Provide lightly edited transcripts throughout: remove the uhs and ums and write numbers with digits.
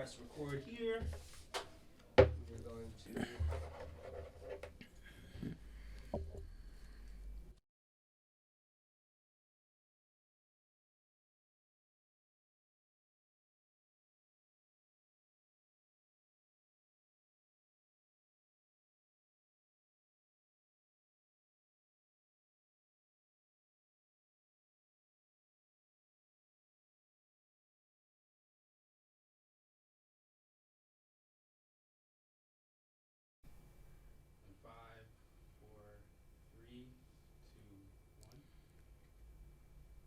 press record here. We're going to. Five, four, three, two, one.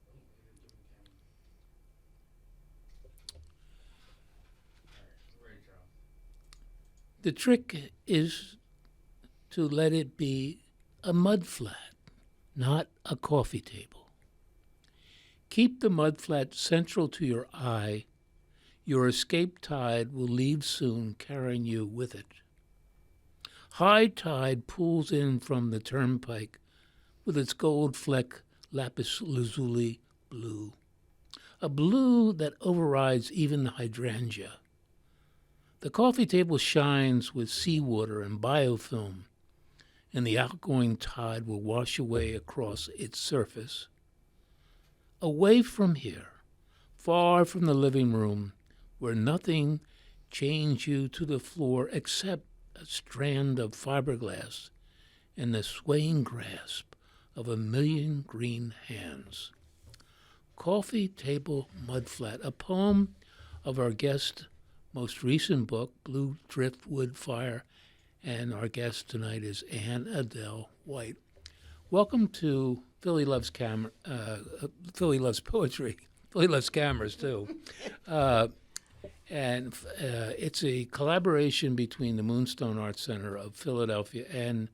Oh, I didn't give him camera. All right, we're ready, Charles. The trick is to let it be a mud flat, not a coffee table. Keep the mud flat central to your eye. Your escape tide will leave soon, carrying you with it. High tide pulls in from the turnpike with its gold fleck lapis lazuli blue, a blue that overrides even the hydrangea. The coffee table shines with seawater and biofilm, and the outgoing tide will wash away across its surface. Away from here, far from the living room, where nothing chains you to the floor except a strand of fiberglass and the swaying grasp of a million green hands. Coffee Table Mudflat, a poem of our guest's most recent book, Blue Driftwood Fire, and our guest tonight is Anne-Adele Wight. Welcome to Philly Loves Philly Loves Poetry. Philly Loves Cameras, too. It's a collaboration between the Moonstone Arts Center of Philadelphia and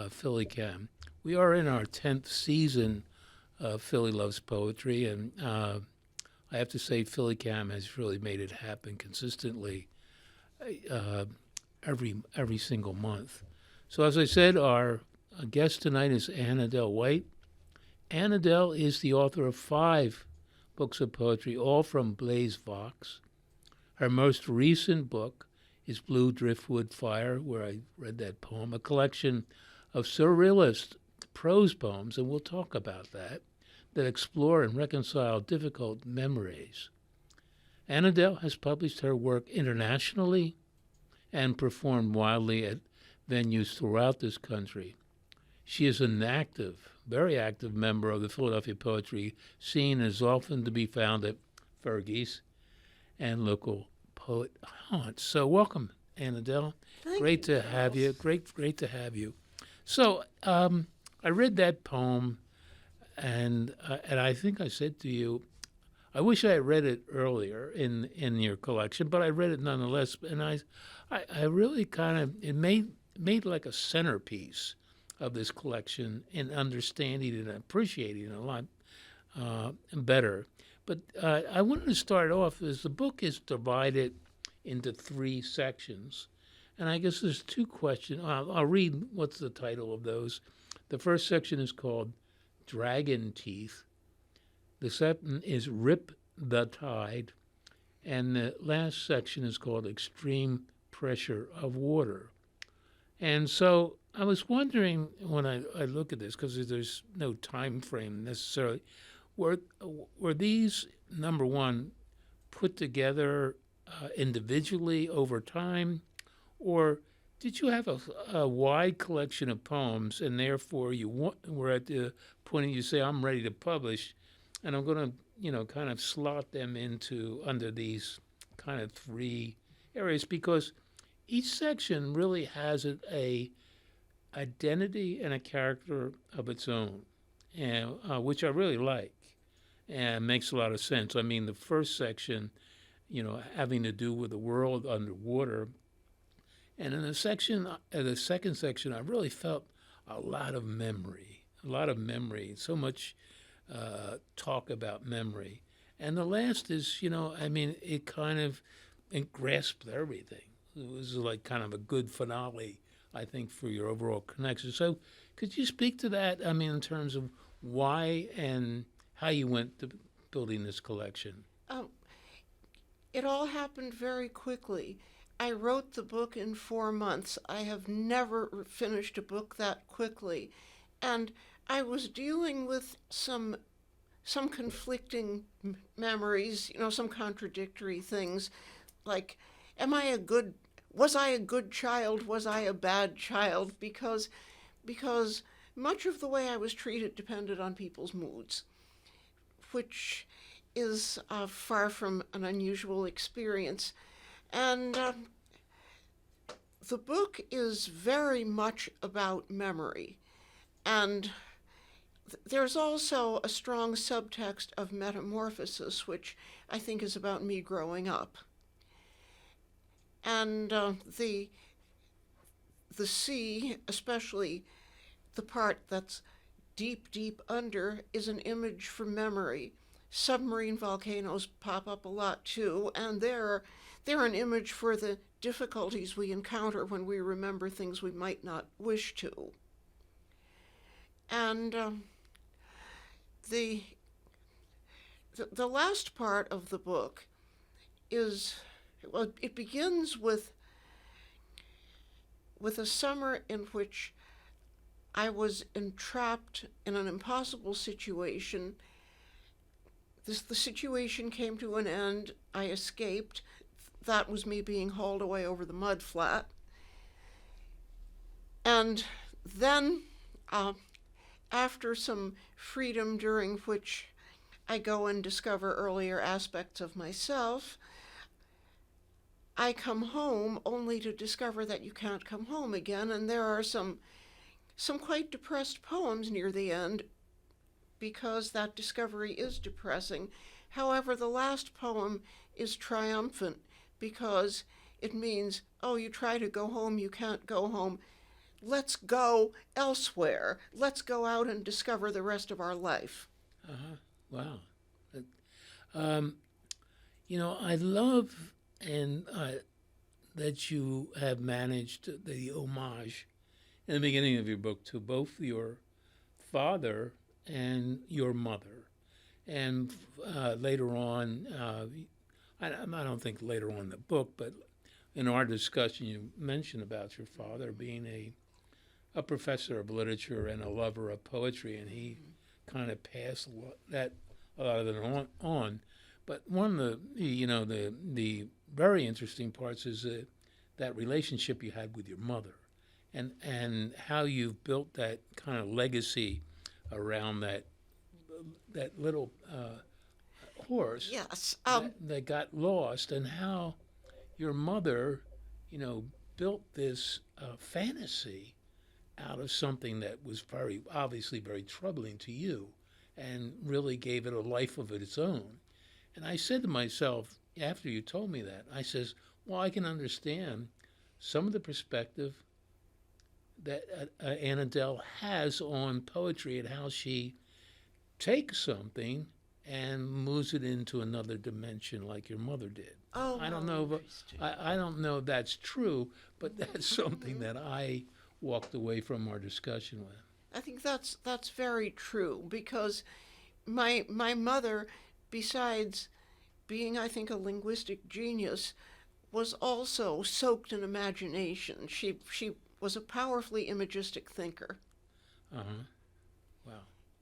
Philly Cam. We are in our 10th season of Philly Loves Poetry, and I have to say Philly Cam has really made it happen consistently every single month. So as I said, our guest tonight is Anne-Adele Wight. Anne-Adele is the author of 5 books of poetry, all from Blaze Vox. Her most recent book is Blue Driftwood Fire, where I read that poem, a collection of surrealist prose poems, and we'll talk about that explore and reconcile difficult memories. Anne-Adele has published her work internationally and performed widely at venues throughout this country. She is an active, very active member of the Philadelphia poetry scene and is often to be found at Fergie's and local poet haunts. So welcome, Anne-Adele. Great to have you. Great to have you. So I read that poem, and I think I said to you, I wish I had read it earlier in your collection, but I read it nonetheless, and I really kind of, it made like a centerpiece of this collection in understanding and appreciating it a lot better. But I wanted to start off as the book is divided into 3 sections, and I guess there's 2 questions. I'll read what's the title of those. The first section is called Dragon Teeth. The second is Rip the Tide. And the last section is called Extreme Pressure of Water. And so I was wondering when I look at this, because there's no time frame necessarily, were these, number one, put together individually over time, or did you have a wide collection of poems, and therefore you were at the point you say, I'm ready to publish, and I'm going to, kind of slot them into under these kind of 3 areas, because each section really has a identity and a character of its own, and which I really like, and makes a lot of sense. I mean, the first section, having to do with the world underwater. And in the second section, I really felt a lot of memory, so much talk about memory. And the last is, it grasped everything. It was like kind of a good finale, I think, for your overall connection. So could you speak to that, in terms of why and how you went to building this collection? it all happened very quickly. I wrote the book in 4 months. I have never finished a book that quickly. And I was dealing with some conflicting memories, some contradictory things, like, was I a good child? Was I a bad child? Because much of the way I was treated depended on people's moods, which is far from an unusual experience. And the book is very much about memory. And there's also a strong subtext of metamorphosis, which I think is about me growing up. And the sea, especially the part that's deep, deep under, is an image for memory. Submarine volcanoes pop up a lot too, and they're an image for the difficulties we encounter when we remember things we might not wish to. And the last part of the book is, well, it begins with a summer in which I was entrapped in an impossible situation. The situation came to an end. I escaped. That was me being hauled away over the mud flat. And then, after some freedom during which I go and discover earlier aspects of myself, I come home only to discover that you can't come home again, and there are some quite depressed poems near the end, because that discovery is depressing. However, the last poem is triumphant because it means, oh, you try to go home, you can't go home. Let's go elsewhere. Let's go out and discover the rest of our life. Wow. I love that you have managed the homage in the beginning of your book to both your father and your mother. And later on, I don't think later on in the book, but in our discussion, you mentioned about your father being a professor of literature and a lover of poetry, and he kind of passed a lot of it on. But one of the very interesting parts is that relationship you had with your mother, and how you've built that kind of legacy around that little horse. Yes. That got lost, and how your mother, built this fantasy out of something that was obviously very troubling to you, and really gave it a life of its own. And I said to myself, after you told me that, I says, well, I can understand some of the perspective that Anne-Adele has on poetry, and how she takes something and moves it into another dimension like your mother did. Oh, I don't know if that's true, but that's something that I walked away from our discussion with. I think that's very true, because my mother, besides being, I think, a linguistic genius, was also soaked in imagination. She was a powerfully imagistic thinker. Wow.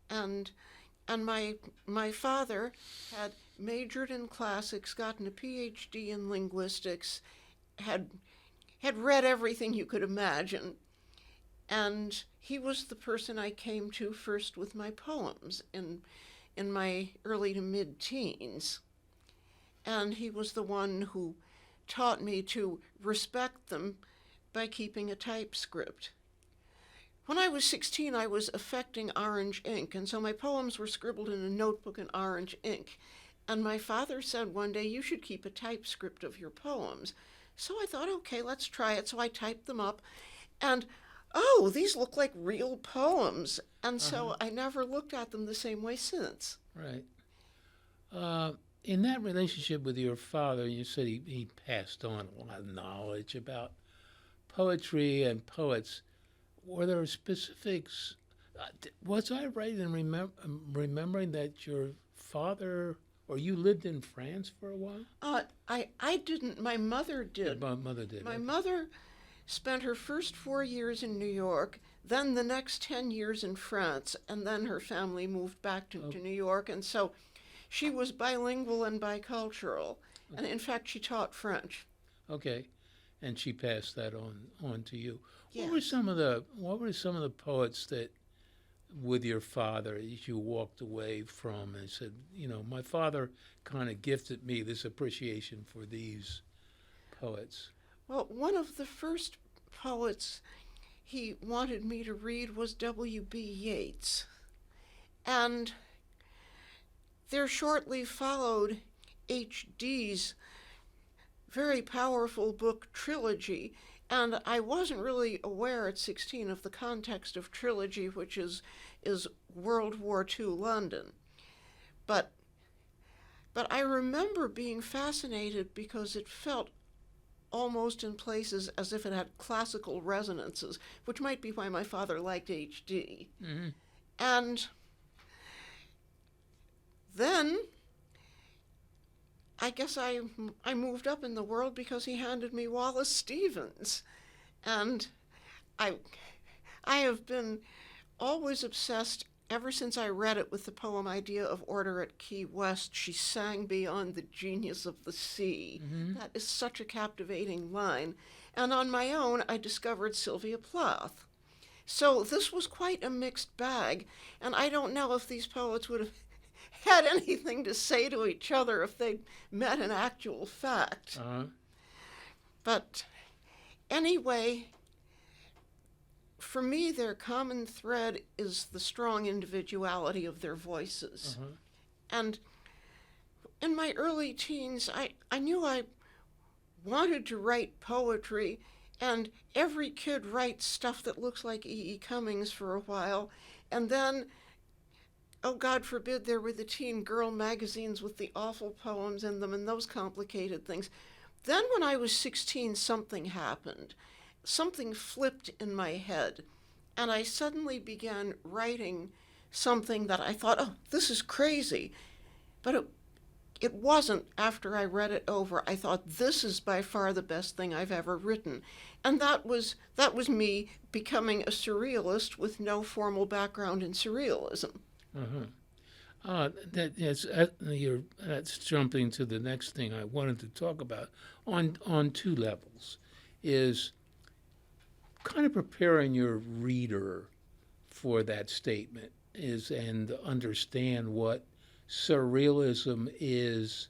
And my father had majored in classics, gotten a PhD in linguistics, had read everything you could imagine. And he was the person I came to first with my poems in my early to mid-teens. And he was the one who taught me to respect them by keeping a typescript. When I was 16, I was affecting orange ink, and so my poems were scribbled in a notebook in orange ink. And my father said one day, you should keep a typescript of your poems. So I thought, okay, let's try it. So I typed them up, and oh, these look like real poems. And so I never looked at them the same way since. Right. In that relationship with your father, you said he passed on a lot of knowledge about poetry and poets. Were there specifics? Was I right in remembering that your father Or you lived in France for a while? I didn't. My mother did. My mother did. My okay. mother spent her first 4 years in New York, then the next 10 years in France, and then her family moved back to New York. And so she was bilingual and bicultural. And in fact, she taught French. Okay, and she passed that on to you. Yes. What were some of the poets that, with your father, you walked away from and said, my father kind of gifted me this appreciation for these poets? Well, one of the first poets he wanted me to read was W.B. Yeats. And there shortly followed H.D.'s very powerful book trilogy. And I wasn't really aware at 16 of the context of trilogy, which is World War II London. But I remember being fascinated because it felt almost in places as if it had classical resonances, which might be why my father liked H.D. Mm-hmm. And then I guess I moved up in the world because he handed me Wallace Stevens. And I have been always obsessed ever since I read it with the poem Idea of Order at Key West. She sang beyond the genius of the sea. Mm-hmm. That is such a captivating line. And on my own, I discovered Sylvia Plath. So this was quite a mixed bag. And I don't know if these poets would have had anything to say to each other if they'd met in actual fact. Uh-huh. But anyway, for me, their common thread is the strong individuality of their voices. Uh-huh. And in my early teens, I knew I wanted to write poetry, and every kid writes stuff that looks like E.E. Cummings for a while, and then, oh, God forbid, there were the teen girl magazines with the awful poems in them and those complicated things. Then when I was 16, something happened. Something flipped in my head, and I suddenly began writing something that I thought, oh, this is crazy. But it wasn't. After I read it over, I thought, this is by far the best thing I've ever written. And that was me becoming a surrealist with no formal background in surrealism. Uh-huh. That's jumping to the next thing I wanted to talk about on two levels, is kind of preparing your reader for that statement and understand what surrealism is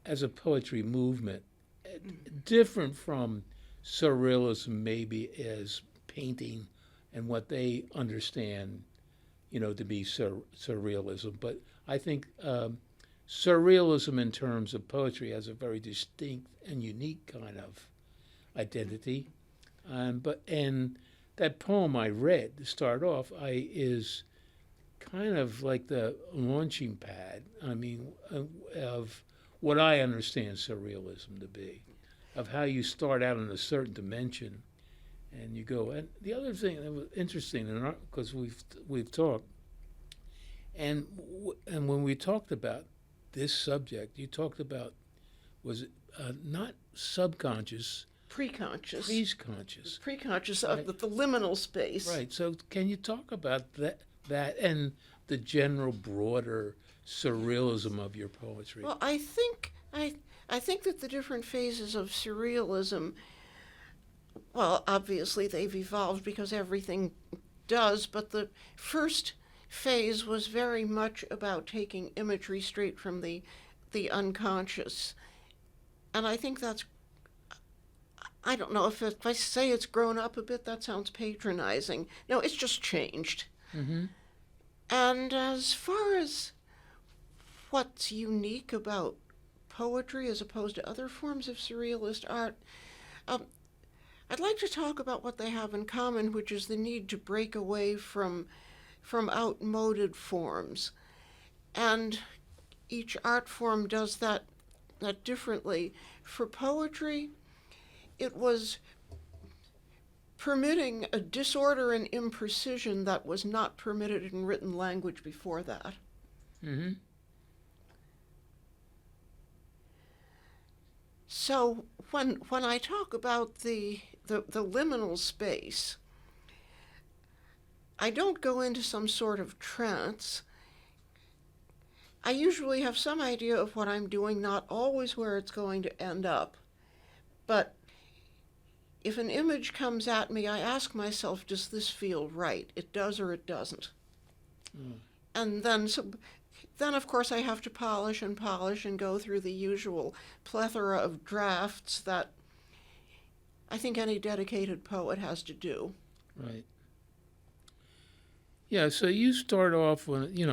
as a poetry movement, different from surrealism maybe as painting and what they understand to be surrealism. But I think surrealism in terms of poetry has a very distinct and unique kind of identity. And that poem I read to start off is kind of like the launching pad, of what I understand surrealism to be, of how you start out in a certain dimension and you go. And the other thing that was interesting, because we've talked, and when we talked about this subject, you talked about, was it not subconscious, Preconscious. Preconscious. Preconscious of the liminal space. Right. So can you talk about that and the general broader surrealism of your poetry? Well, I think that the different phases of surrealism, well, obviously they've evolved because everything does, but the first phase was very much about taking imagery straight from the unconscious. And I think that's, I don't know, if I say it's grown up a bit, that sounds patronizing. No, it's just changed. Mm-hmm. And as far as what's unique about poetry as opposed to other forms of surrealist art, I'd like to talk about what they have in common, which is the need to break away from outmoded forms. And each art form does that differently. For poetry, it was permitting a disorder and imprecision that was not permitted in written language before that. Mm-hmm. So when I talk about the liminal space, I don't go into some sort of trance. I usually have some idea of what I'm doing, not always where it's going to end up. But if an image comes at me, I ask myself, does this feel right? It does or it doesn't. Mm. And then of course I have to polish and go through the usual plethora of drafts that I think any dedicated poet has to do. Right. Yeah. So you start off when we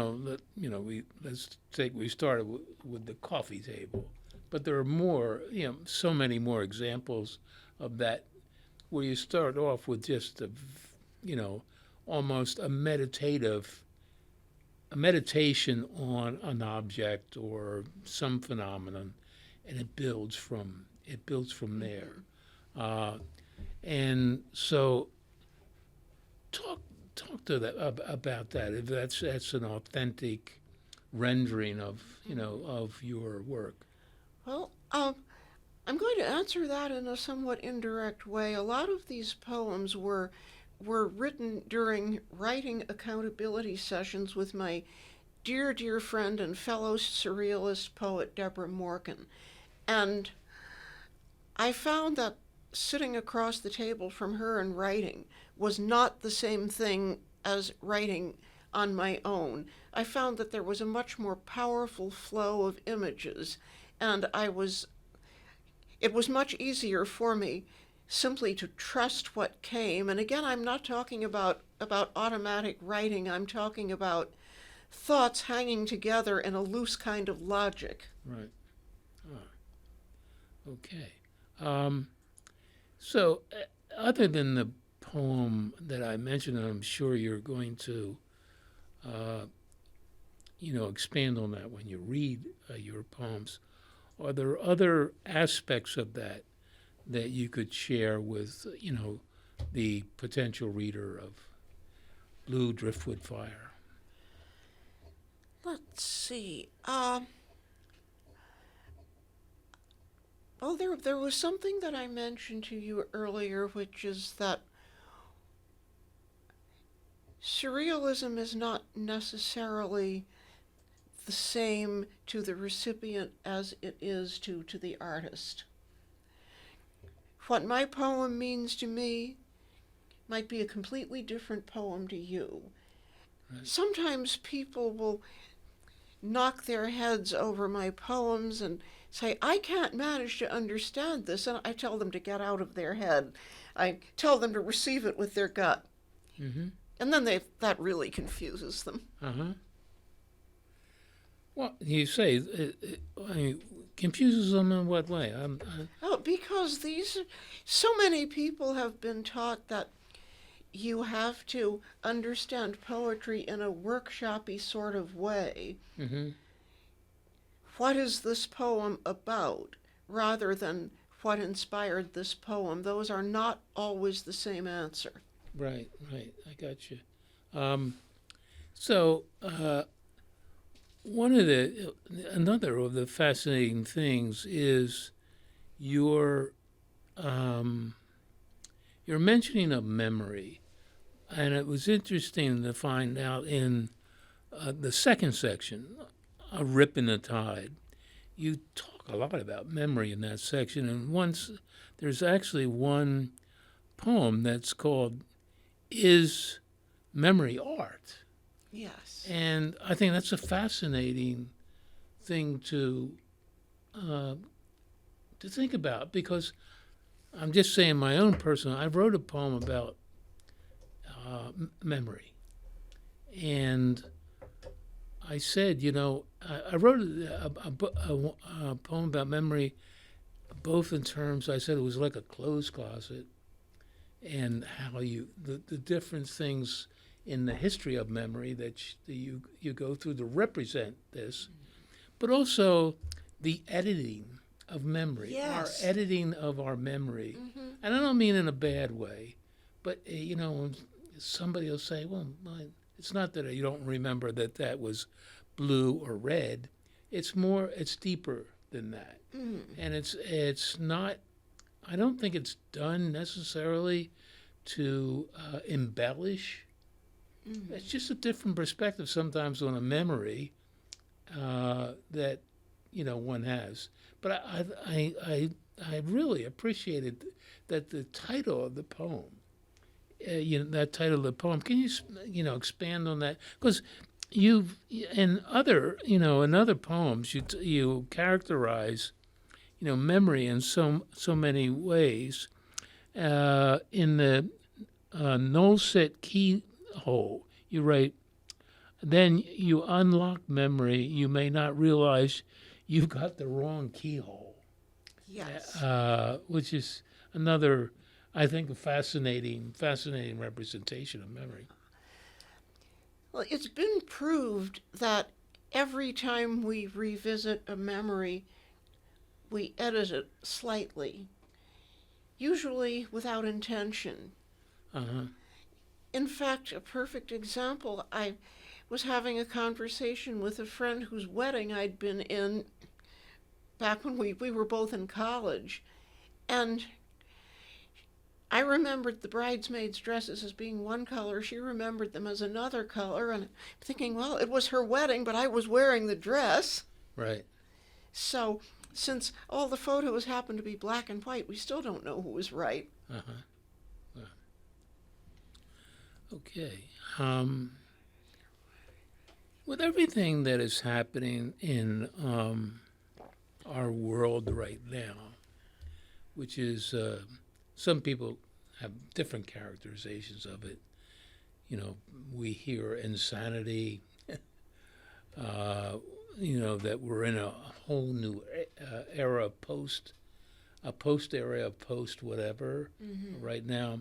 started with the coffee table, but there are more, so many more examples of that, where you start off with just almost a meditation on an object or some phenomenon, and it builds from there. And so talk to that about that, if that's an authentic rendering of your work. Well, I'm going to answer that in a somewhat indirect way. A lot of these poems were written during writing accountability sessions with my dear friend and fellow surrealist poet Deborah Morgan. And I found that sitting across the table from her and writing was not the same thing as writing on my own. I found that there was a much more powerful flow of images, and it was much easier for me simply to trust what came. And again, I'm not talking about automatic writing. I'm talking about thoughts hanging together in a loose kind of logic. Right. Ah, okay. So, other than the poem that I mentioned, and I'm sure you're going to, expand on that when you read your poems, are there other aspects of that you could share with, the potential reader of Blue Driftwood Fire? Let's see. Oh, there was something that I mentioned to you earlier, which is that surrealism is not necessarily the same to the recipient as it is to the artist. What my poem means to me might be a completely different poem to you. Right. Sometimes people will knock their heads over my poems and say, I can't manage to understand this, and I tell them to get out of their head. I tell them to receive it with their gut. Mm-hmm. And then that really confuses them. Uh-huh. Well, you say, confuses them in what way? Because so many people have been taught that you have to understand poetry in a workshoppy sort of way. Mm-hmm. What is this poem about, rather than what inspired this poem? Those are not always the same answer. Right, I got you. Another of the fascinating things is your mentioning of memory, and it was interesting to find out in the second section, A Rip in the Tide. You talk a lot about memory in that section, and there's actually one poem that's called Is Memory Art? Yes. And I think that's a fascinating thing to think about, because I'm just saying my own personal. I wrote a poem about memory, and I said, I wrote a poem about memory, both in terms. I said it was like a clothes closet, and how the different things in the history of memory that you go through to represent this, but also the editing of memory, Yes. our editing of our memory. Mm-hmm. And I don't mean in a bad way, but somebody will say, well, it's not that you don't remember that was blue or red. It's deeper than that. And it's not. I don't think it's done necessarily to embellish. It's just a different perspective sometimes on a memory that one has. But I really appreciated that the title of the poem. That title of the poem. Can you expand on that? Because you've in other poems you characterize memory in so many ways. In the null set keyhole, you write, then you unlock memory. You may not realize you've got the wrong keyhole. Yes. Which is another, I think, a fascinating representation of memory. Well, it's been proved that every time we revisit a memory, we edit it slightly, usually without intention. Uh-huh. In fact, a perfect example, I was having a conversation with a friend whose wedding I'd been in back when we were both in college, and I remembered the bridesmaids' dresses as being one color. She remembered them as another color, and I'm thinking, well, it was her wedding, but I was wearing the dress. Right. So, since all the photos happen to be black and white, we still don't know who was right. Uh-huh. Okay. With everything that is happening in our world right now, which is some people have different characterizations of it. We hear insanity. That we're in a whole new era of post area of post whatever right now.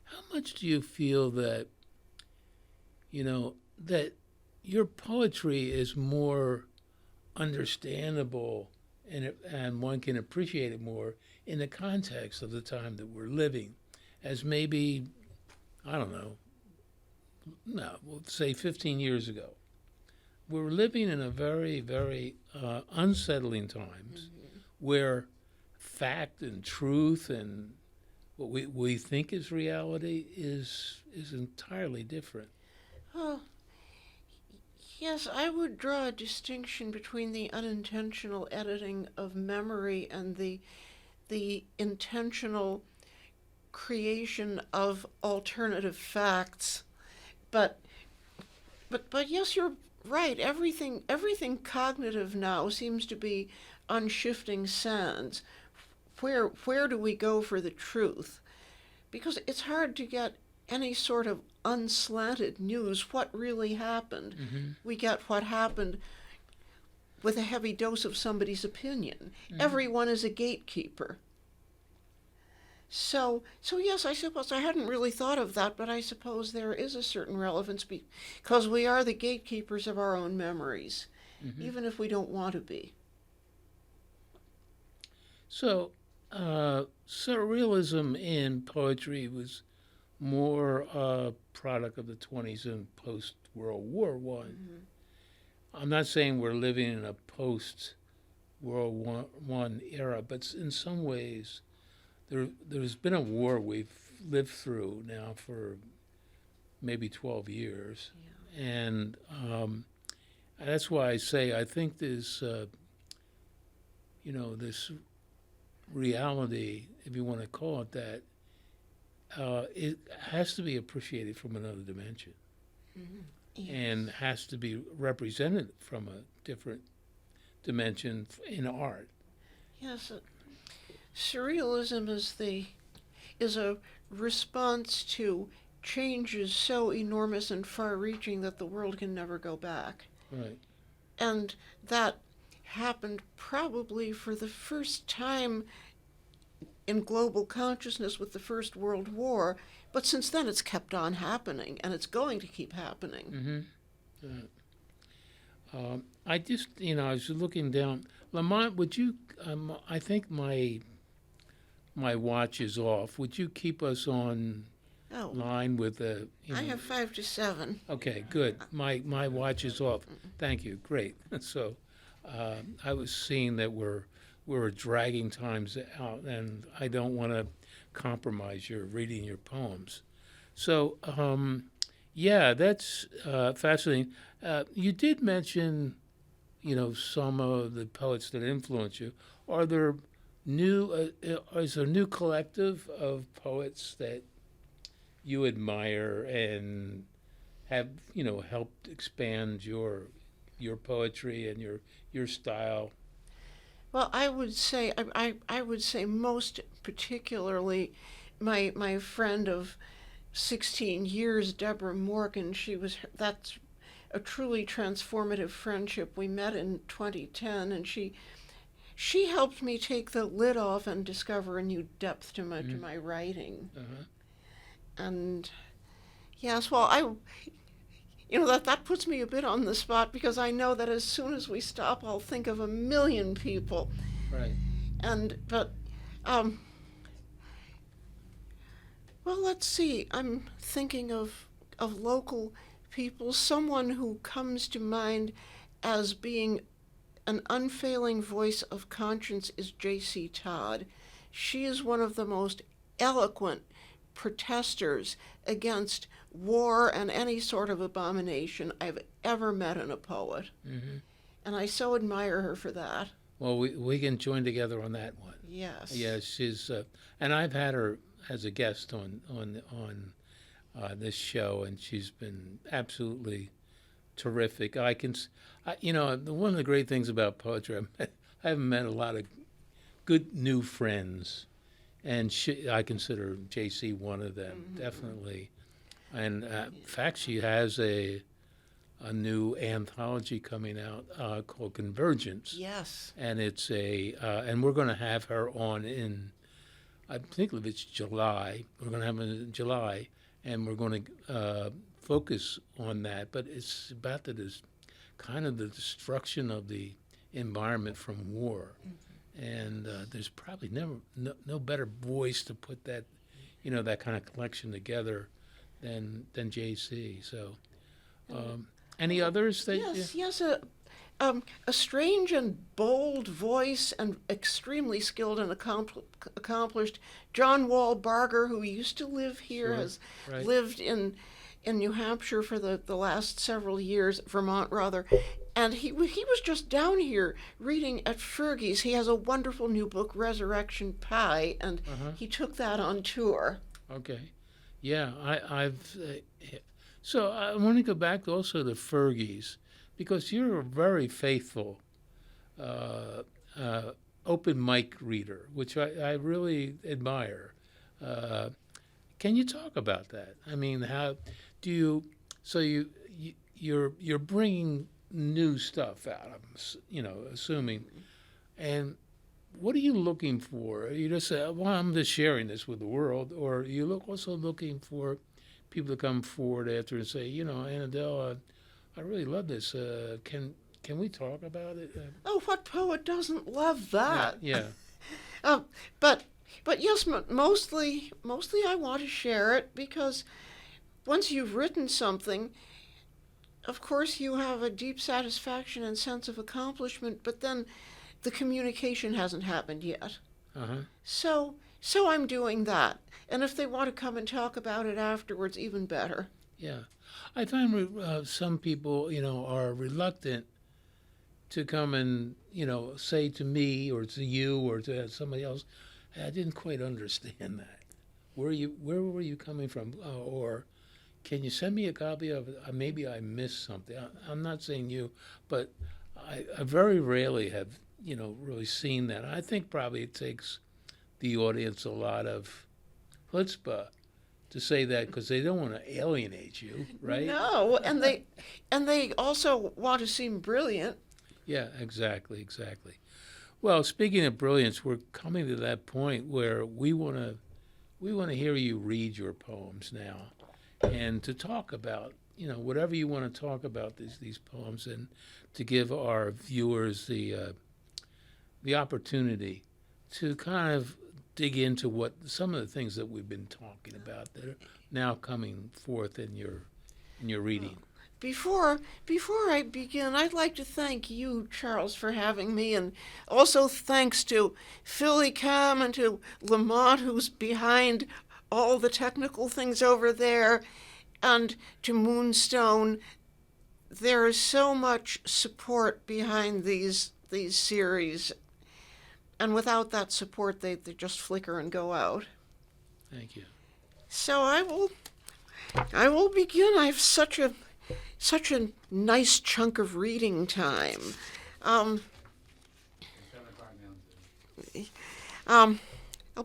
How much do you feel that that your poetry is more understandable and one can appreciate it more in the context of the time that we're living, as maybe, I don't know, we'll say 15 years ago. We're living in a very, very unsettling times where fact and truth and what we think is reality is entirely different. Oh, yes, I would draw a distinction between the unintentional editing of memory and the intentional creation of alternative facts. But yes, you're right. Everything cognitive now seems to be on shifting sands. Where do we go for the truth? Because it's hard to get any sort of unslanted news. What really happened? We get what happened with a heavy dose of somebody's opinion. Everyone is a gatekeeper. So yes, I suppose I hadn't really thought of that, but I suppose there is a certain relevance because we are the gatekeepers of our own memories, even if we don't want to be. So, surrealism in poetry was more a product of the 20s and post-World War I. I'm not saying we're living in a post-World War I era, but in some ways there's been a war we've lived through now for maybe 12 years. Yeah. And that's why I say I think there's, this reality, if you want to call it that, it has to be appreciated from another dimension. Yes. And has to be represented from a different dimension in art. Yes, surrealism is a response to changes so enormous and far-reaching that the world can never go back. Right. And that happened probably for the first time in global consciousness with the First World War, but since then it's kept on happening, and it's going to keep happening. I just, I was looking down. Lamont, would you, I think my watch is off. Would you keep us on line with the... I have 5 to 7. Okay, good. My watch is off. Thank you. Great. So I was seeing that we're we're dragging times out, and I don't want to compromise your reading your poems. So, yeah, that's fascinating. You did mention, some of the poets that influence you. Are there is there a new collective of poets that you admire and have, helped expand your poetry and your style? Well, I would say most particularly my friend of 16 years, Deborah Morgan. That's a truly transformative friendship. We met in 2010, and she helped me take the lid off and discover a new depth to my writing. Uh-huh. And yes, well, that puts me a bit on the spot because I know that as soon as we stop, I'll think of a million people. Right. But well, let's see. I'm thinking of local people. Someone who comes to mind as being an unfailing voice of conscience is J.C. Todd. She is one of the most eloquent protesters against war and any sort of abomination I've ever met in a poet. Mm-hmm. And I so admire her for that. Well, we can join together on that one. Yes. Yeah, she's and I've had her as a guest on this show, and she's been absolutely terrific. One of the great things about poetry, I haven't met a lot of good new friends, and I consider JC one of them, Mm-hmm. definitely. And in fact, she has a new anthology coming out called Convergence. Yes. And it's and we're going to have her on in, I think it's July. We're going to have it in July, and we're going to focus on that. But it's about kind of the destruction of the environment from war. Mm-hmm. And there's probably no better voice to put that, that kind of collection together than JC. So, any others that? Yes. A strange and bold voice, and extremely skilled and accomplished. John Wall Barger, who used to live here, Sure. has Right. lived in New Hampshire for the last several years, Vermont rather, and he was just down here reading at Fergie's. He has a wonderful new book, Resurrection Pie, and he took that on tour. Okay. Yeah, I've. So I want to go back also to Fergie's, because you're a very faithful open mic reader, which I really admire. Can you talk about that? I mean, how do you? So you're bringing new stuff out. Assuming, and what are you looking for? You just say, "Well, I'm just sharing this with the world," or you also looking for people to come forward after and say, Anne-Adele, I really love this. Can we talk about it? Oh, what poet doesn't love that? Yeah. But yes, mostly I want to share it because once you've written something, of course you have a deep satisfaction and sense of accomplishment, but then the communication hasn't happened yet. Uh-huh. So I'm doing that. And if they want to come and talk about it afterwards, even better. Yeah. I find some people, are reluctant to come and, say to me or to you or to somebody else, I didn't quite understand that. Where were you coming from? Or can you send me a copy of it? Maybe I missed something. I'm not saying you, but I very rarely have, really seen that. I think probably it takes the audience a lot of chutzpah to say that, because they don't want to alienate you, right? No, and they also want to seem brilliant. Yeah, exactly. Well, speaking of brilliance, we're coming to that point where we want to hear you read your poems now, and to talk about, whatever you want to talk about these poems, and to give our viewers the opportunity to kind of dig into what some of the things that we've been talking about that are now coming forth in your reading. before I begin, I'd like to thank you, Charles, for having me, and also thanks to Philly Cam and to Lamont, who's behind all the technical things over there, and to Moonstone. There is so much support behind these series, and without that support, they just flicker and go out. Thank you. So I will begin. I have such a nice chunk of reading time. I'll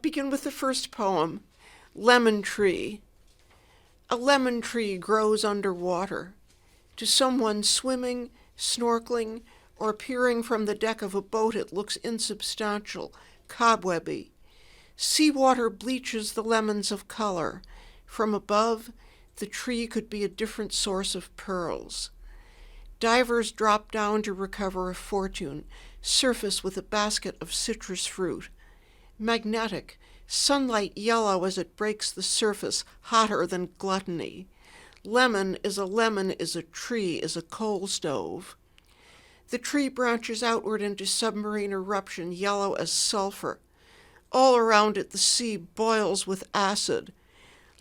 begin with the first poem, Lemon Tree. A lemon tree grows underwater. To someone swimming, snorkeling, or peering from the deck of a boat, it looks insubstantial, cobwebby. Seawater bleaches the lemons of color. From above, the tree could be a different source of pearls. Divers drop down to recover a fortune, surface with a basket of citrus fruit. Magnetic, sunlight yellow as it breaks the surface, hotter than gluttony. Lemon is a tree, is a coal stove. The tree branches outward into submarine eruption, yellow as sulfur. All around it the sea boils with acid.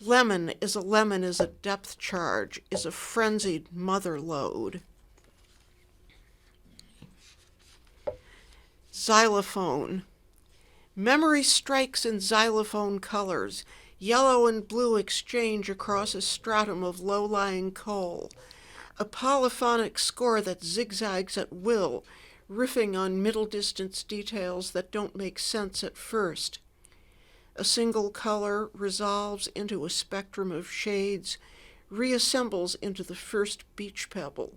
Lemon is a depth charge, is a frenzied mother lode. Xylophone. Memory strikes in xylophone colors. Yellow and blue exchange across a stratum of low-lying coal. A polyphonic score that zigzags at will, riffing on middle-distance details that don't make sense at first. A single color resolves into a spectrum of shades, reassembles into the first beach pebble.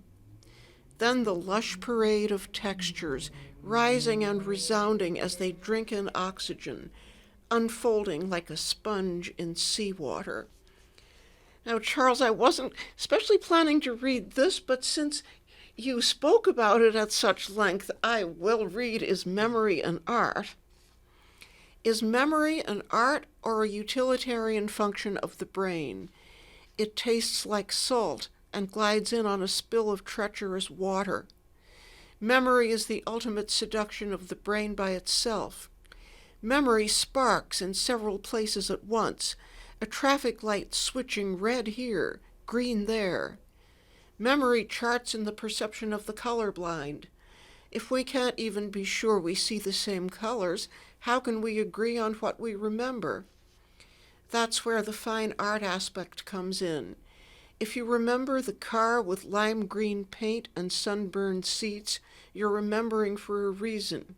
Then the lush parade of textures, rising and resounding as they drink in oxygen, unfolding like a sponge in seawater. Now, Charles, I wasn't especially planning to read this, but since you spoke about it at such length, I will read Is Memory an Art? Is memory an art or a utilitarian function of the brain? It tastes like salt and glides in on a spill of treacherous water. Memory is the ultimate seduction of the brain by itself. Memory sparks in several places at once, a traffic light switching red here, green there. Memory charts in the perception of the colorblind. If we can't even be sure we see the same colors, how can we agree on what we remember? That's where the fine art aspect comes in. If you remember the car with lime green paint and sunburned seats, you're remembering for a reason.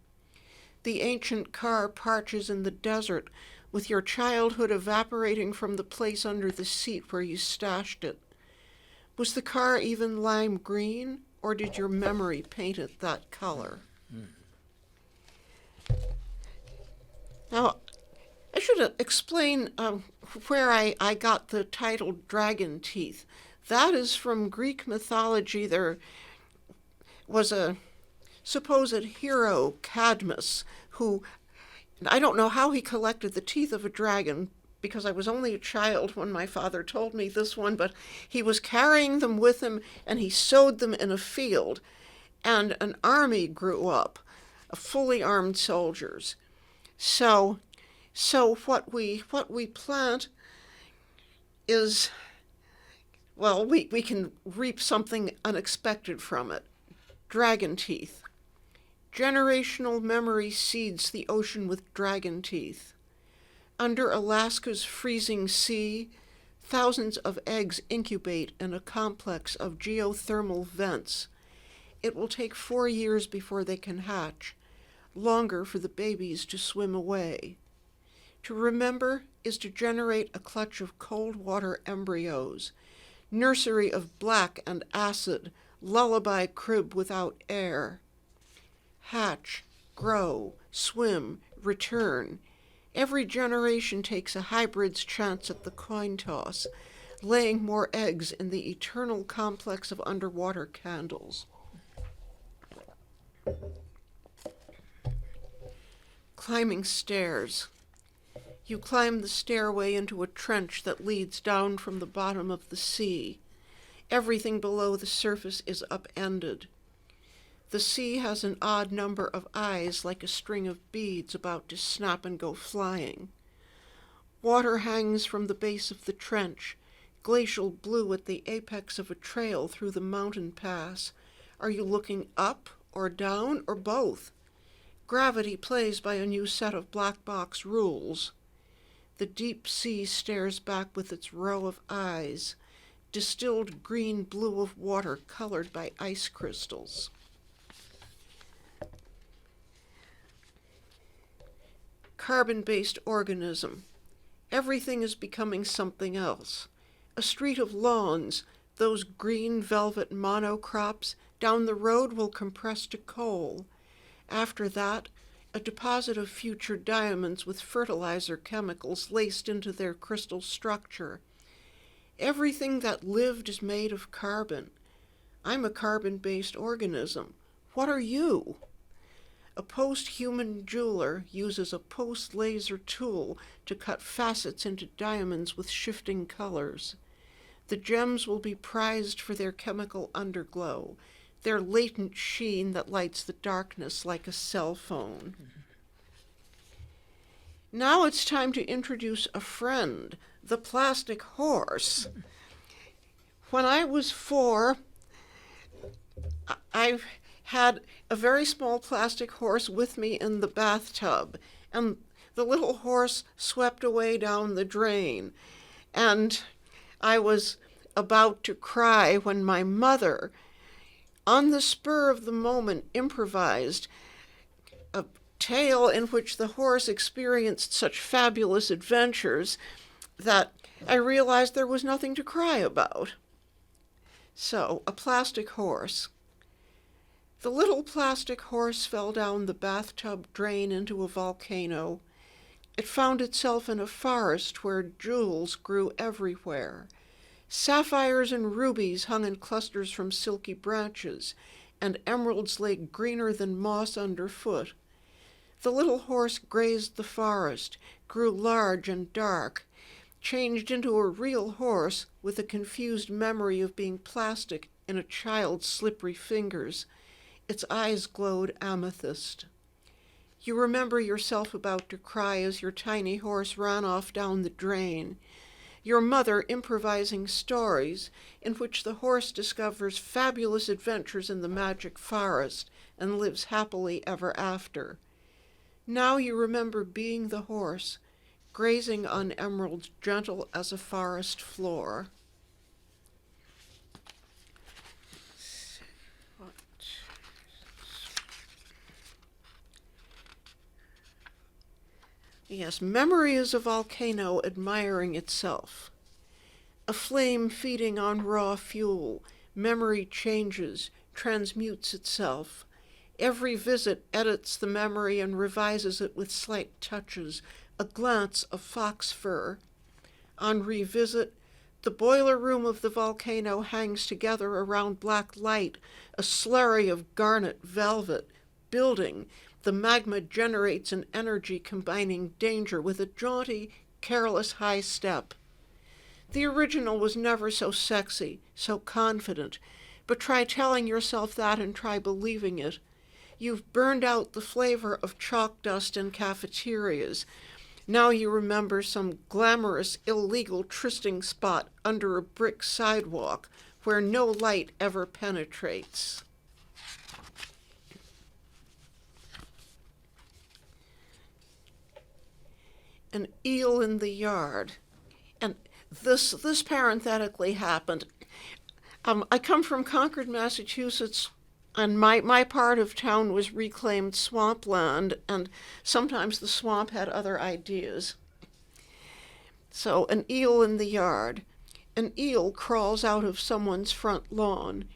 The ancient car parches in the desert, with your childhood evaporating from the place under the seat where you stashed it. Was the car even lime green, or did your memory paint it that color? Now, I should explain where I got the title Dragon Teeth. That is from Greek mythology. There was a supposed hero, Cadmus, who, I don't know how he collected the teeth of a dragon, because I was only a child when my father told me this one, but he was carrying them with him, and he sowed them in a field, and an army grew up, fully armed soldiers. So what we plant is, well, we can reap something unexpected from it. Dragon teeth. Generational memory seeds the ocean with dragon teeth. Under Alaska's freezing sea, thousands of eggs incubate in a complex of geothermal vents. It will take 4 years before they can hatch, longer for the babies to swim away. To remember is to generate a clutch of cold water embryos, nursery of black and acid, lullaby crib without air. Hatch, grow, swim, return. Every generation takes a hybrid's chance at the coin toss, laying more eggs in the eternal complex of underwater candles. Climbing stairs. You climb the stairway into a trench that leads down from the bottom of the sea. Everything below the surface is upended. The sea has an odd number of eyes like a string of beads about to snap and go flying. Water hangs from the base of the trench, glacial blue at the apex of a trail through the mountain pass. Are you looking up or down or both? Gravity plays by a new set of black box rules. The deep sea stares back with its row of eyes, distilled green blue of water colored by ice crystals. Carbon-based organism. Everything is becoming something else. A street of lawns, those green velvet monocrops, down the road will compress to coal. After that, a deposit of future diamonds with fertilizer chemicals laced into their crystal structure. Everything that lived is made of carbon. I'm a carbon-based organism. What are you? A post-human jeweler uses a post-laser tool to cut facets into diamonds with shifting colors. The gems will be prized for their chemical underglow, their latent sheen that lights the darkness like a cell phone. Now it's time to introduce a friend, the plastic horse. When I was 4, I had a very small plastic horse with me in the bathtub, and the little horse swept away down the drain. And I was about to cry when my mother, on the spur of the moment, improvised a tale in which the horse experienced such fabulous adventures that I realized there was nothing to cry about. So, a plastic horse. The little plastic horse fell down the bathtub drain into a volcano. It found itself in a forest where jewels grew everywhere. Sapphires and rubies hung in clusters from silky branches, and emeralds lay greener than moss underfoot. The little horse grazed the forest, grew large and dark, changed into a real horse with a confused memory of being plastic in a child's slippery fingers. Its eyes glowed amethyst. You remember yourself about to cry as your tiny horse ran off down the drain. Your mother improvising stories in which the horse discovers fabulous adventures in the magic forest and lives happily ever after. Now you remember being the horse, grazing on emeralds gentle as a forest floor. Yes, memory is a volcano admiring itself. A flame feeding on raw fuel, memory changes, transmutes itself. Every visit edits the memory and revises it with slight touches, a glance of fox fur. On revisit, the boiler room of the volcano hangs together around black light, a slurry of garnet velvet, building. The magma generates an energy combining danger with a jaunty, careless high step. The original was never so sexy, so confident, but try telling yourself that and try believing it. You've burned out the flavor of chalk dust in cafeterias. Now you remember some glamorous, illegal trysting spot under a brick sidewalk where no light ever penetrates. An eel in the yard. And this parenthetically happened. I come from Concord, Massachusetts, and my part of town was reclaimed swampland, and sometimes the swamp had other ideas. So, an eel in the yard. An eel crawls out of someone's front lawn.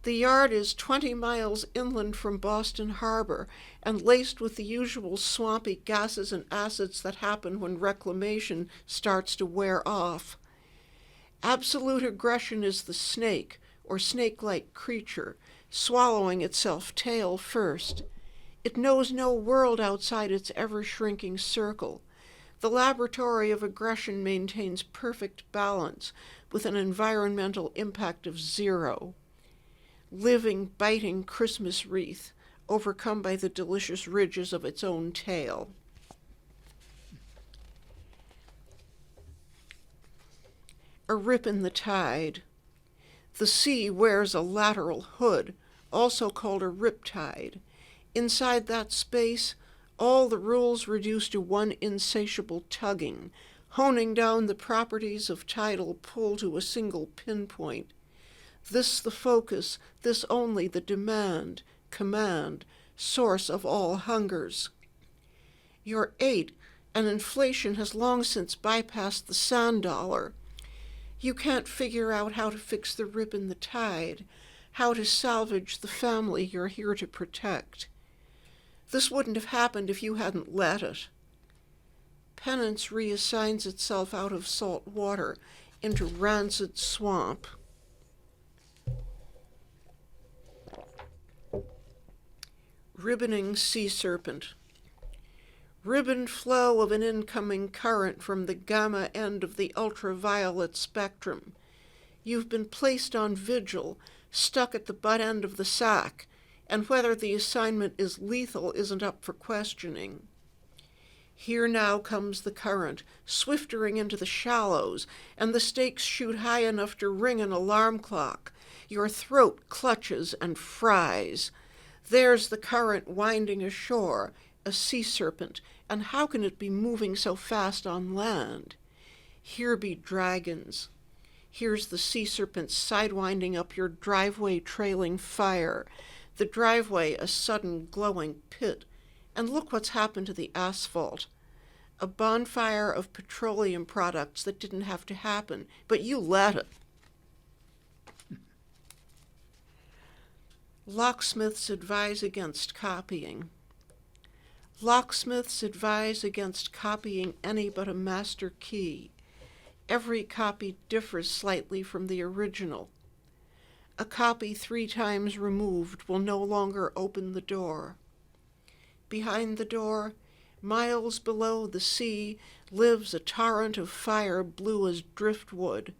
The yard is 20 miles inland from Boston Harbor and laced with the usual swampy gases and acids that happen when reclamation starts to wear off. Absolute aggression is the snake, or snake-like creature, swallowing itself tail first. It knows no world outside its ever-shrinking circle. The laboratory of aggression maintains perfect balance with an environmental impact of 0. Living, biting Christmas wreath, overcome by the delicious ridges of its own tail. A rip in the tide. The sea wears a lateral hood, also called a riptide. Inside that space, all the rules reduce to one insatiable tugging, honing down the properties of tidal pull to a single pinpoint. This the focus, this only the demand, command, source of all hungers. You're 8, and inflation has long since bypassed the sand dollar. You can't figure out how to fix the rip in the tide, how to salvage the family you're here to protect. This wouldn't have happened if you hadn't let it. Penance reassigns itself out of salt water into rancid swamp. Ribboning sea serpent. Ribboned flow of an incoming current from the gamma end of the ultraviolet spectrum. You've been placed on vigil, stuck at the butt end of the sack, and whether the assignment is lethal isn't up for questioning. Here now comes the current, swiftering into the shallows, and the stakes shoot high enough to ring an alarm clock. Your throat clutches and fries. There's the current winding ashore, a sea serpent, and how can it be moving so fast on land? Here be dragons. Here's the sea serpent sidewinding up your driveway trailing fire. The driveway a sudden glowing pit. And look what's happened to the asphalt. A bonfire of petroleum products that didn't have to happen, but you let it. Locksmiths advise against copying. Locksmiths advise against copying any but a master key. Every copy differs slightly from the original. A copy 3 times removed will no longer open the door. Behind the door, miles below the sea, lives a torrent of fire blue as driftwood.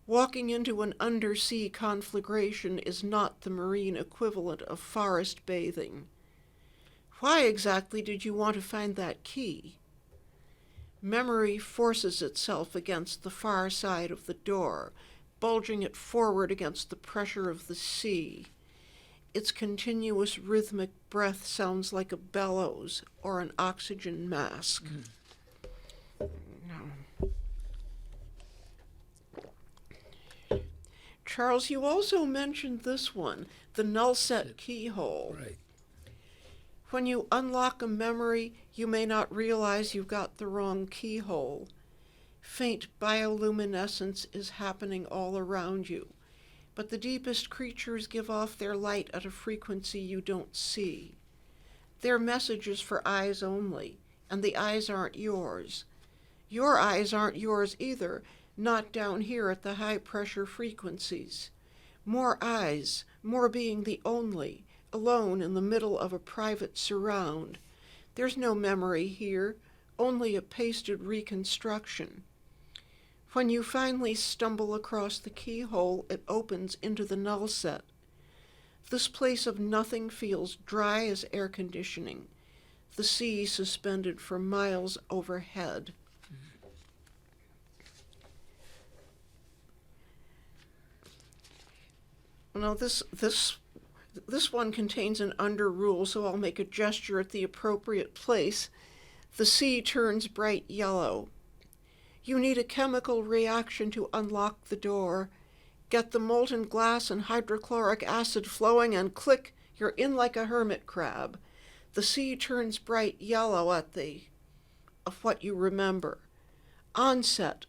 Walking into an undersea conflagration is not the marine equivalent of forest bathing. Why exactly did you want to find that key? Memory forces itself against the far side of the door, bulging it forward against the pressure of the sea. Its continuous rhythmic breath sounds like a bellows or an oxygen mask. Charles, you also mentioned this one, the null set keyhole. Right. When you unlock a memory, you may not realize you've got the wrong keyhole. Faint bioluminescence is happening all around you, but the deepest creatures give off their light at a frequency you don't see. They're messages for eyes only, and the eyes aren't yours. Your eyes aren't yours either, not down here at the high-pressure frequencies. More eyes, more being the only, alone in the middle of a private surround. There's no memory here, only a pasted reconstruction. When you finally stumble across the keyhole, it opens into the null set. This place of nothing feels dry as air conditioning, the sea suspended for miles overhead. Now this one contains an under rule, so I'll make a gesture at the appropriate place. The sea turns bright yellow. You need a chemical reaction to unlock the door. Get the molten glass and hydrochloric acid flowing, and click, you're in like a hermit crab. The sea turns bright yellow at of what you remember. Onset,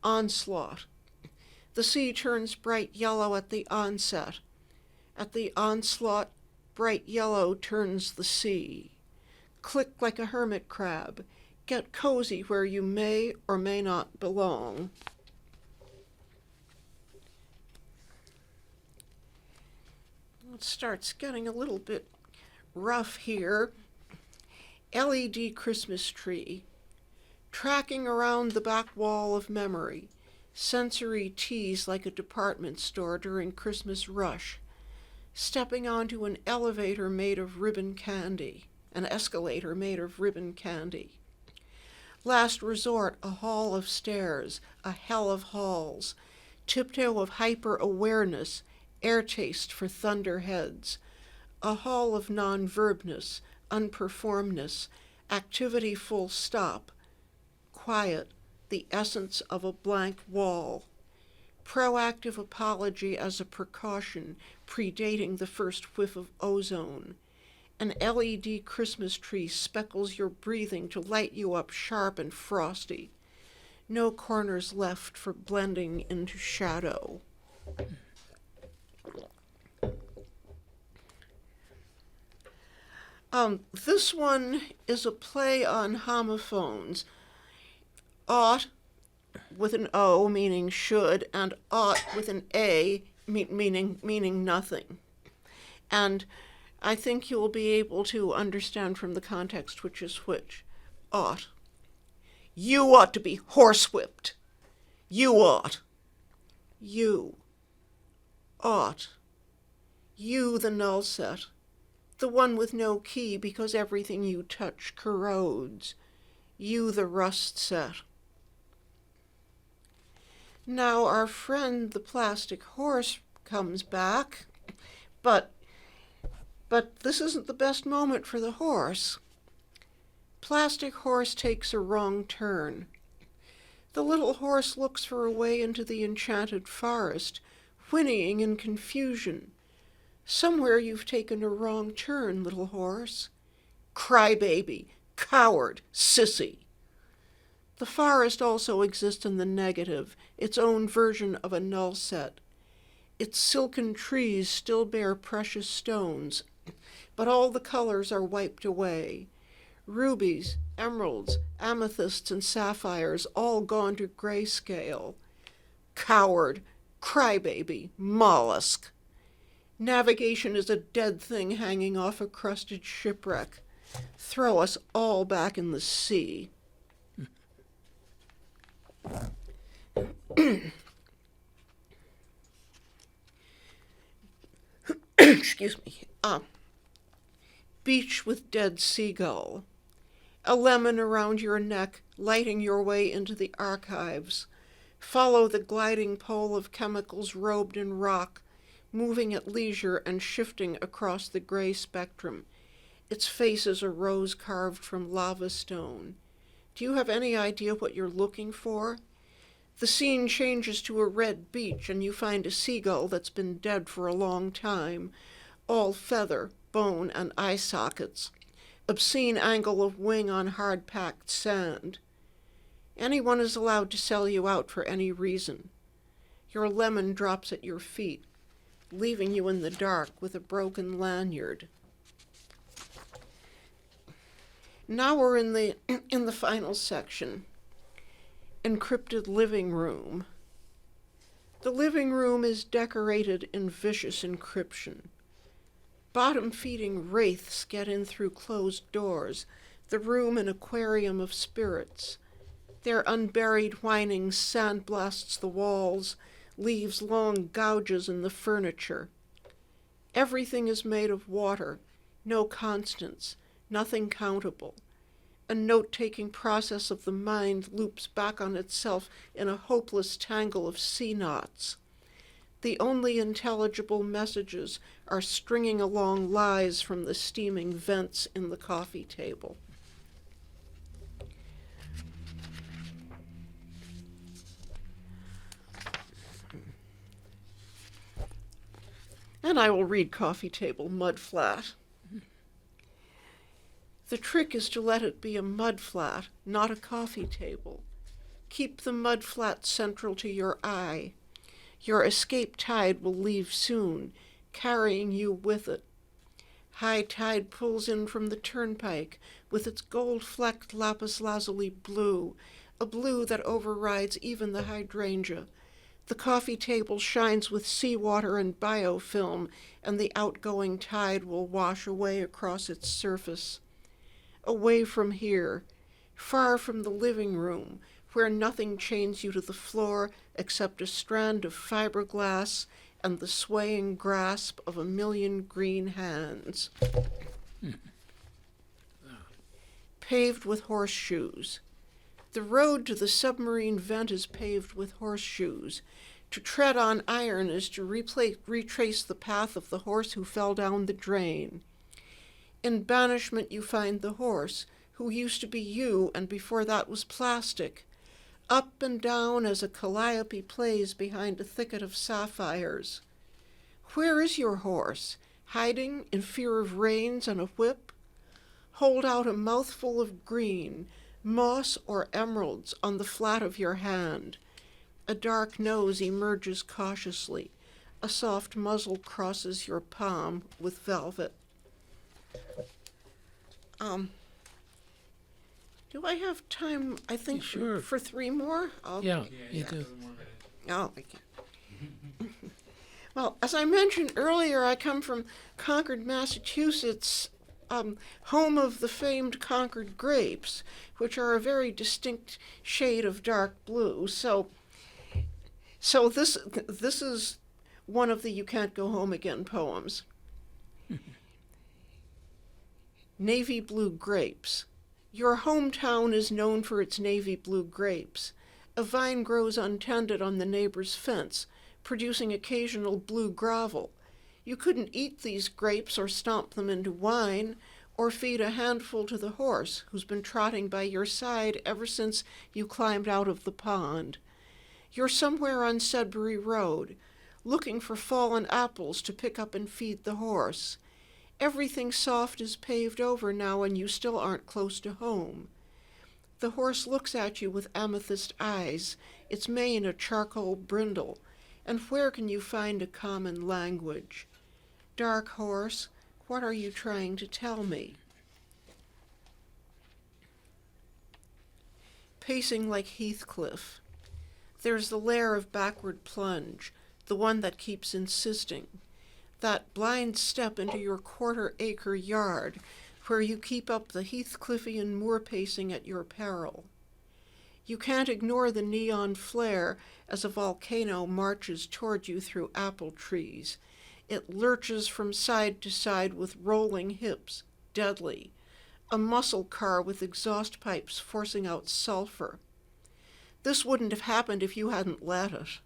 onslaught. The sea turns bright yellow at the onset. At the onslaught, bright yellow turns the sea. Click like a hermit crab. Get cozy where you may or may not belong. It starts getting a little bit rough here. LED Christmas tree. tracking around the back wall of memory, sensory tease like a department store during Christmas rush, stepping onto an elevator made of ribbon candy, an escalator made of ribbon candy. Last resort, a hall of stairs, a hell of halls, tiptoe of hyper-awareness, air taste for thunderheads, a hall of non-verbness, unperformedness, activity full stop, quiet, the essence of a blank wall, proactive apology as a precaution predating the first whiff of ozone. An LED Christmas tree speckles your breathing to light you up sharp and frosty. No corners left for blending into shadow. This one is a play on homophones. Ought with an O, meaning should, and ought with an A, meaning nothing. And I think you'll be able to understand from the context which is which. Ought. You ought to be horsewhipped. You ought. You ought. You, the null set. The one with no key because everything you touch corrodes. You, the rust set. Now our friend the plastic horse comes back, but this isn't the best moment for the horse. Plastic horse takes a wrong turn. The little horse looks for a way into the enchanted forest, whinnying in confusion. Somewhere you've taken a wrong turn, little horse. Crybaby, coward, sissy. The forest also exists in the negative, its own version of a null set. Its silken trees still bear precious stones, but all the colors are wiped away. Rubies, emeralds, amethysts, and sapphires all gone to grayscale. Coward, crybaby, mollusk. Navigation is a dead thing hanging off a crusted shipwreck. Throw us all back in the sea. Excuse me. Beach with dead seagull. A lemon around your neck, lighting your way into the archives. Follow the gliding pole of chemicals robed in rock, moving at leisure and shifting across the gray spectrum. Its face is a rose carved from lava stone. Do you have any idea what you're looking for? The scene changes to a red beach and you find a seagull that's been dead for a long time, all feather, bone, and eye sockets. Obscene angle of wing on hard-packed sand. Anyone is allowed to sell you out for any reason. Your lemon drops at your feet, leaving you in the dark with a broken lanyard. Now we're in the final section. Encrypted living room. The living room is decorated in vicious encryption. Bottom-feeding wraiths get in through closed doors, the room an aquarium of spirits. Their unburied whining sandblasts the walls, leaves long gouges in the furniture. Everything is made of water, no constants, nothing countable. A note-taking process of the mind loops back on itself in a hopeless tangle of sea knots. The only intelligible messages are stringing along lies from the steaming vents in the coffee table. And I will read coffee table mud flat. The trick is to let it be a mud flat, not a coffee table. Keep the mud flat central to your eye. Your escape tide will leave soon, carrying you with it. High tide pulls in from the turnpike with its gold-flecked lapis lazuli blue, a blue that overrides even the hydrangea. The coffee table shines with seawater and biofilm, and the outgoing tide will wash away across its surface. Away from here, far from the living room, where nothing chains you to the floor except a strand of fiberglass and the swaying grasp of a million green hands. Paved with horseshoes. The road to the submarine vent is paved with horseshoes. To tread on iron is to retrace the path of the horse who fell down the drain. In banishment you find the horse, who used to be you and before that was plastic, up and down as a calliope plays behind a thicket of sapphires. Where is your horse? Hiding in fear of reins and a whip? Hold out a mouthful of green, moss or emeralds on the flat of your hand. A dark nose emerges cautiously. A soft muzzle crosses your palm with velvet. Do I have time, I think, Sure. for 3 more? Yeah, you do. Oh, okay. Well, as I mentioned earlier, I come from Concord, Massachusetts, home of the famed Concord grapes, which are a very distinct shade of dark blue. So this is one of the You Can't Go Home Again poems. Navy blue grapes. Your hometown is known for its navy blue grapes. A vine grows untended on the neighbor's fence, producing occasional blue gravel. You couldn't eat these grapes or stomp them into wine, or feed a handful to the horse who's been trotting by your side ever since you climbed out of the pond. You're somewhere on Sudbury Road, looking for fallen apples to pick up and feed the horse. Everything soft is paved over now and you still aren't close to home. The horse looks at you with amethyst eyes, its mane a charcoal brindle, and where can you find a common language? Dark horse, what are you trying to tell me? Pacing like Heathcliff. There's the lair of backward plunge, the one that keeps insisting. That blind step into your quarter-acre yard where you keep up the Heathcliffian moor pacing at your peril. You can't ignore the neon flare as a volcano marches toward you through apple trees. It lurches from side to side with rolling hips, deadly. A muscle car with exhaust pipes forcing out sulfur. This wouldn't have happened if you hadn't let it.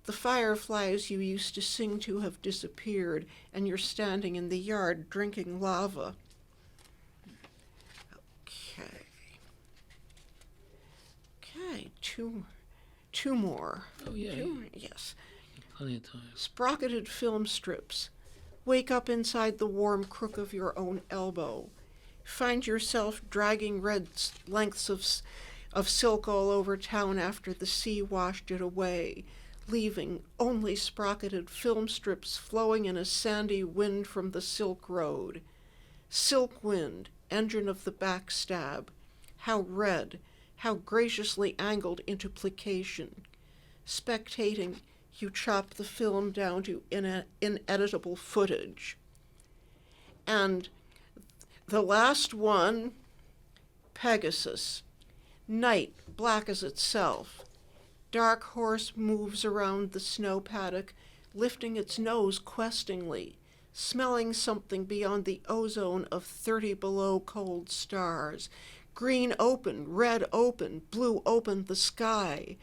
The fireflies you used to sing to have disappeared, and you're standing in the yard drinking lava. Okay, two more. Oh, yeah. Yes. Plenty of time. Sprocketed film strips. Wake up inside the warm crook of your own elbow. Find yourself dragging red lengths of silk all over town after the sea washed it away, leaving only sprocketed film strips flowing in a sandy wind from the Silk Road. Silk wind, engine of the backstab. How red, how graciously angled into plication. Spectating, you chop the film down to ineditable footage. And the last one, Pegasus. Night, black as itself. Dark horse moves around the snow paddock, lifting its nose questingly, smelling something beyond the ozone of 30 below cold stars. Green open, red open, blue open the sky.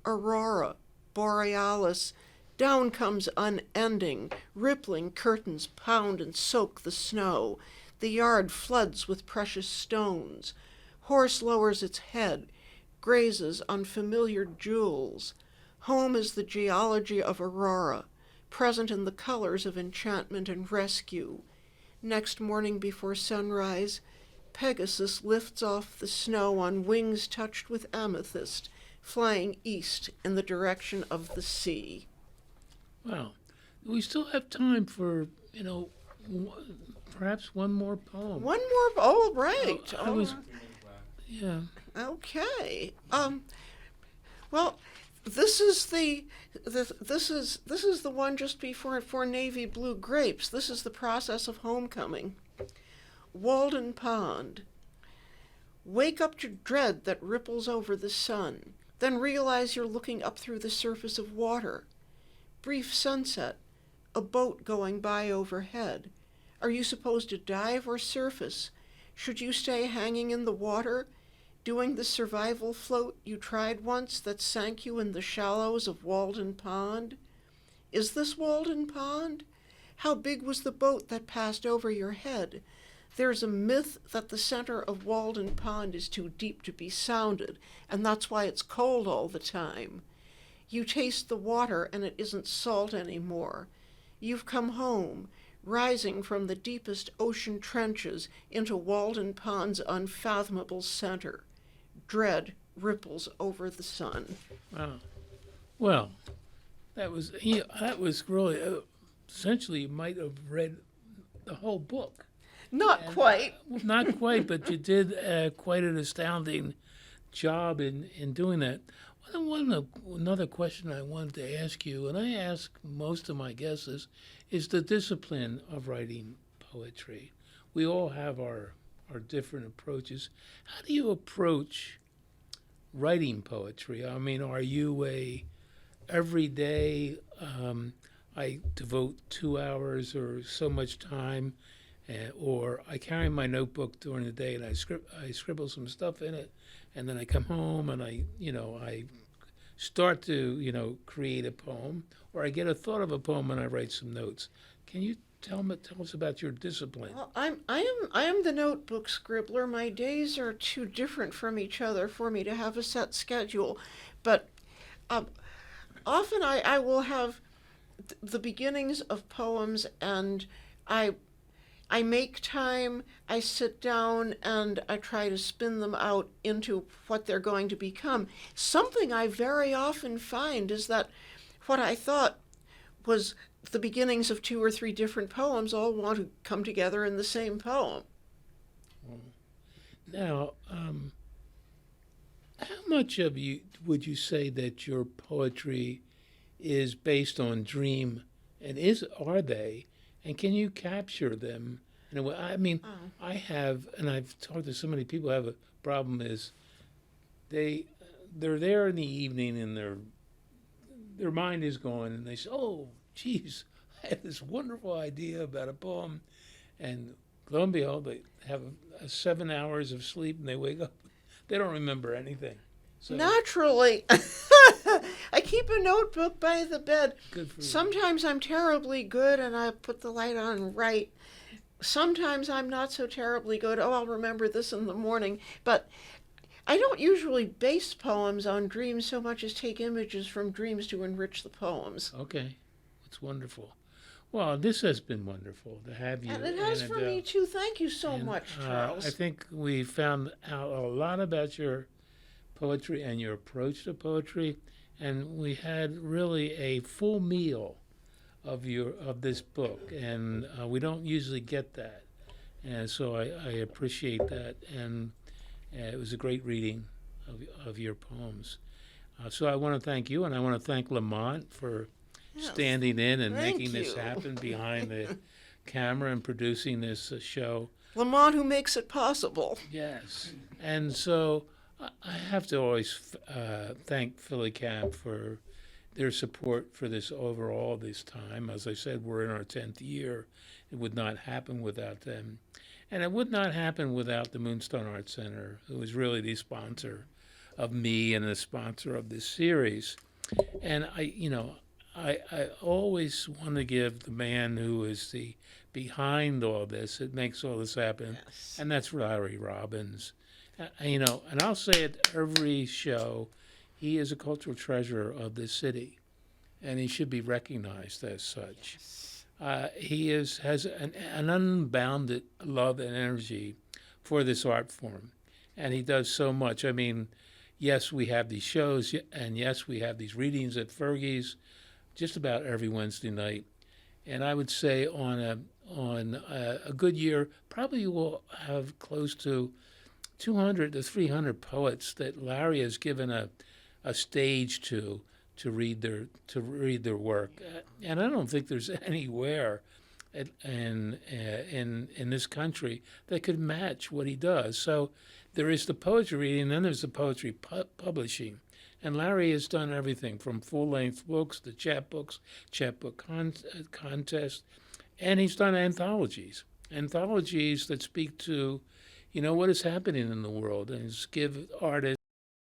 Aurora, borealis, down comes unending, rippling curtains pound and soak the snow. The yard floods with precious stones. Horse lowers its head, grazes on familiar jewels. Home is the geology of Aurora, present in the colors of enchantment and rescue. Next morning before sunrise, Pegasus lifts off the snow on wings touched with amethyst, flying east in the direction of the sea. Wow. We still have time for, perhaps one more poem. One more, oh, right. I was, yeah. Okay. Well, this is the one just before navy blue grapes. This is the process of homecoming. Walden Pond. Wake up to dread that ripples over the sun. Then realize you're looking up through the surface of water. Brief sunset, a boat going by overhead. Are you supposed to dive or surface? Should you stay hanging in the water, doing the survival float you tried once that sank you in the shallows of Walden Pond? Is this Walden Pond? How big was the boat that passed over your head? There's a myth that the center of Walden Pond is too deep to be sounded, and that's why it's cold all the time. You taste the water and it isn't salt anymore. You've come home, rising from the deepest ocean trenches into Walden Pond's unfathomable center. Dread ripples over the sun. Wow. Well, that was really essentially you might have read the whole book. Not quite. Not quite, but you did quite an astounding job in doing that. Another question I wanted to ask you, and I ask most of my guests, is the discipline of writing poetry. We all have our different approaches. How do you approach writing poetry? I mean, are you every day I devote 2 hours or so much time, or I carry my notebook during the day and I scribble some stuff in it, and then I come home and I start to create a poem, or I get a thought of a poem and I write some notes. Can you tell us about your discipline? Well, I am the notebook scribbler. My days are too different from each other for me to have a set schedule, but often I will have the beginnings of poems, and I make time, I sit down, and I try to spin them out into what they're going to become. Something I very often find is that what I thought was the beginnings of 2 or 3 different poems all want to come together in the same poem. Now, how much of you would you say that your poetry is based on dream, and are they? And can you capture them in a way? I mean, I have, and I've talked to so many people who have a problem is they're there in the evening and their mind is gone, and they say, oh, geez, I had this wonderful idea about a poem, and lo and behold, they have 7 hours of sleep and they wake up. They don't remember anything. So, naturally. I keep a notebook by the bed. good for you. Sometimes I'm terribly good and I put the light on and write. Sometimes I'm not so terribly good. Oh, I'll remember this in the morning. But I don't usually base poems on dreams so much as take images from dreams to enrich the poems. Okay, it's wonderful. Well, this has been wonderful to have you. And it has for me too. Thank you so much, Charles. I think we found out a lot about your poetry and your approach to poetry, and we had really a full meal of this book, and we don't usually get that, and so I appreciate that, and it was a great reading of your poems. So I want to thank you, and I want to thank Lamont for standing in and Thank making this you. happen behind the camera and producing this show. Lamont, who makes it possible. Yes. And so I have to always thank Philly Camp for their support for this overall this time. As I said, we're in our 10th year. It would not happen without them. And it would not happen without the Moonstone Arts Center, who is really the sponsor of me and the sponsor of this series. And I always want to give the man who is the behind all this, it makes all this happen, Yes. and that's Larry Robbins. And I'll say it every show, he is a cultural treasure of this city, and he should be recognized as such. He has an unbounded love and energy for this art form, and he does so much. I mean, yes, we have these shows, and yes, we have these readings at Fergie's just about every Wednesday night. And I would say on a good year, probably we'll have close to 200 to 300 poets that Larry has given a stage to read their work. And I don't think there's anywhere in this country that could match what he does. So there is the poetry reading, and then there's the poetry publishing. And Larry has done everything from full-length books to chapbook contests, and he's done anthologies that speak to, what is happening in the world, and give artists